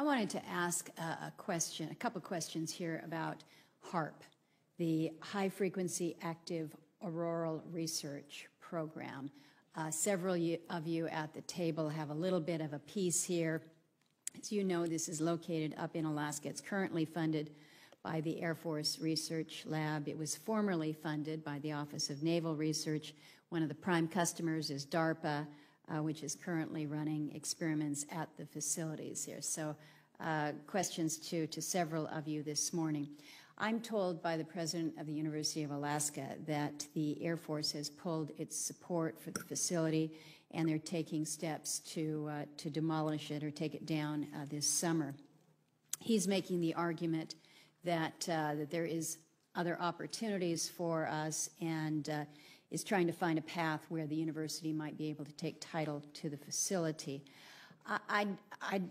I wanted to ask a couple questions here about H.A.R.P, the High Frequency Active Auroral Research Program. Several of you at the table have a little bit of a piece here. As you know, this is located up in Alaska. It's currently funded by the Air Force Research Lab. It was formerly funded by the Office of Naval Research. One of the prime customers is DARPA, which is currently running experiments at the facilities here. So questions to several of you this morning. I'm told by the president of the University of Alaska that the Air Force has pulled its support for the facility, and they're taking steps to demolish it or take it down this summer. He's making the argument that there is other opportunities for us, and is trying to find a path where the university might be able to take title to the facility. I'd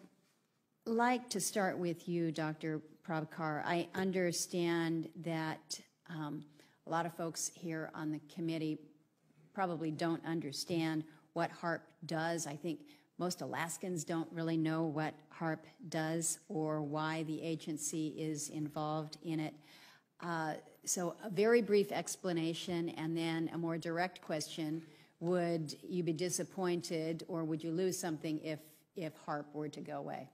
like to start with you, Dr. Prabhakar. I understand that a lot of folks here on the committee probably don't understand what H.A.R.P does. I think most Alaskans don't really know what H.A.R.P does or why the agency is involved in it. So a very brief explanation, and then a more direct question. Would you be disappointed or would you lose something if H.A.R.P were to go away?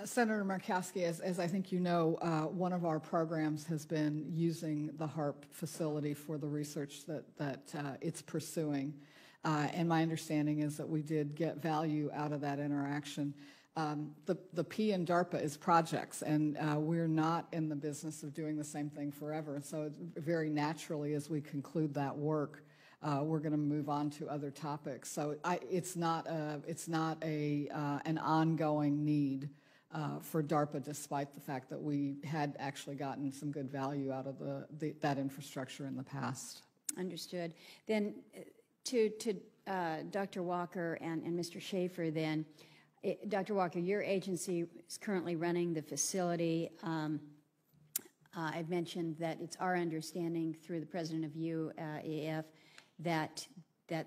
Senator Murkowski, as I think you know, one of our programs has been using the H.A.R.P facility for the research that it's pursuing. And my understanding is that we did get value out of that interaction. The P in DARPA is projects, and we're not in the business of doing the same thing forever. So very naturally, as we conclude that work, we're going to move on to other topics. So it's not an ongoing need for DARPA, despite the fact that we had actually gotten some good value out of that infrastructure in the past. Understood. Then to Dr. Walker and Mr. H.A.A.R.P. then, Dr. Walker, your agency is currently running the facility. I've mentioned that it's our understanding through the president of UAF that the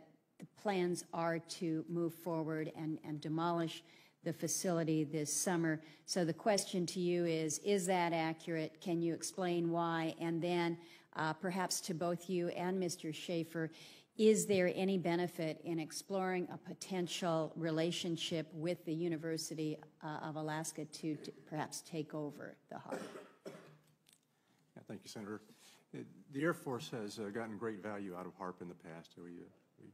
plans are to move forward and demolish the facility this summer. So the question to you is that accurate? Can you explain why? And then perhaps to both you and Mr. H.A.A.R.P., is there any benefit in exploring a potential relationship with the University of Alaska to perhaps take over the H.A.R.P? Yeah, thank you, Senator. The Air Force has gotten great value out of H.A.R.P in the past.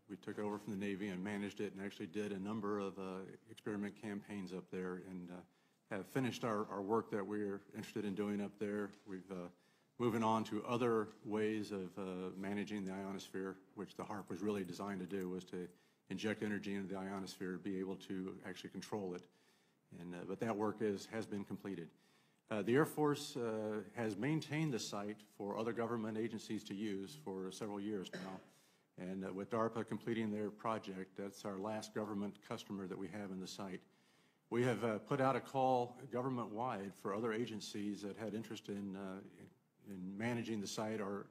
We took over from the Navy and managed it and actually did a number of experiment campaigns up there and have finished our work that we're interested in doing up there. We've moving on to other ways of managing the ionosphere, which the H.A.R.P was really designed to do, was to inject energy into the ionosphere, be able to actually control it. And but that work has been completed. The Air Force has maintained the site for other government agencies to use for several years now. And with DARPA completing their project, that's our last government customer that we have in the site. We have put out a call government-wide for other agencies that had interest in managing the site or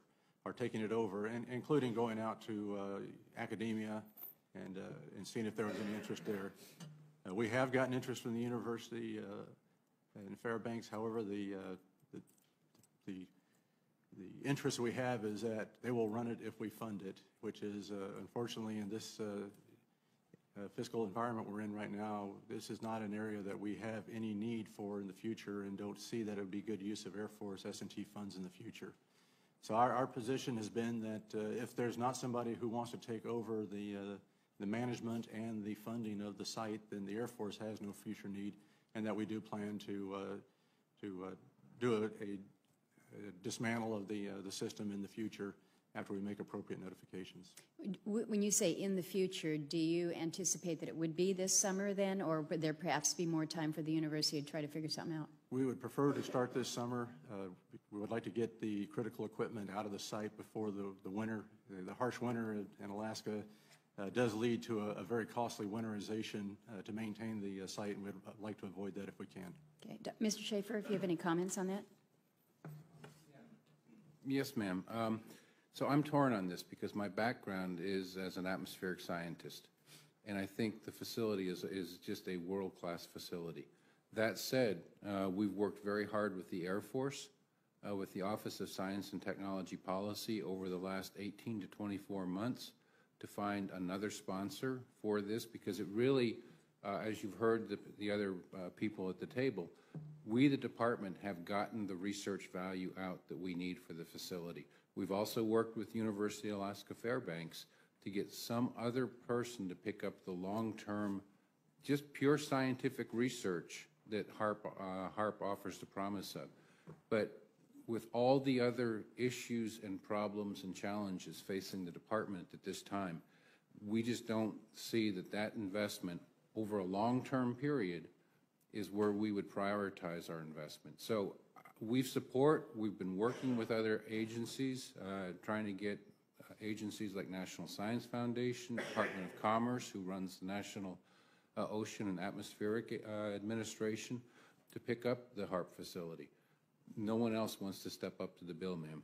taking it over, and including going out to academia and seeing if there was any interest there. We have gotten interest from the university in Fairbanks. However, the interest we have is that they will run it if we fund it, which is unfortunately in this fiscal environment we're in right now, this is not an area that we have any need for in the future and don't see that it would be good use of Air Force S&T funds in the future. So our position has been that if there's not somebody who wants to take over the management and the funding of the site, then the Air Force has no future need, and that we do plan to do a dismantle of the system in the future after we make appropriate notifications. When you say in the future, do you anticipate that it would be this summer then, or would there perhaps be more time for the university to try to figure something out? We would prefer to start this summer. We would like to get the critical equipment out of the site before the winter. The harsh winter in Alaska does lead to a very costly winterization to maintain the site, and we'd like to avoid that if we can. Okay. Mr. H.A.A.R.P., if you have any comments on that? Yes, ma'am. So I'm torn on this because my background is as an atmospheric scientist, and I think the facility is just a world-class facility. That said, we've worked very hard with the Air Force, with the Office of Science and Technology Policy over the last 18 to 24 months to find another sponsor for this, because it really, as you've heard the other people at the table, we, the department, have gotten the research value out that we need for the facility. We've also worked with University of Alaska Fairbanks to get some other person to pick up the long-term, just pure scientific research that H.A.A.R.P offers the promise of. But with all the other issues and problems and challenges facing the department at this time, we just don't see that investment over a long-term period is where we would prioritize our investment. So we've been working with other agencies, trying to get agencies like National Science Foundation, Department of Commerce, who runs the National Ocean and Atmospheric Administration, to pick up the H.A.A.R.P facility. No one else wants to step up to the bill, ma'am.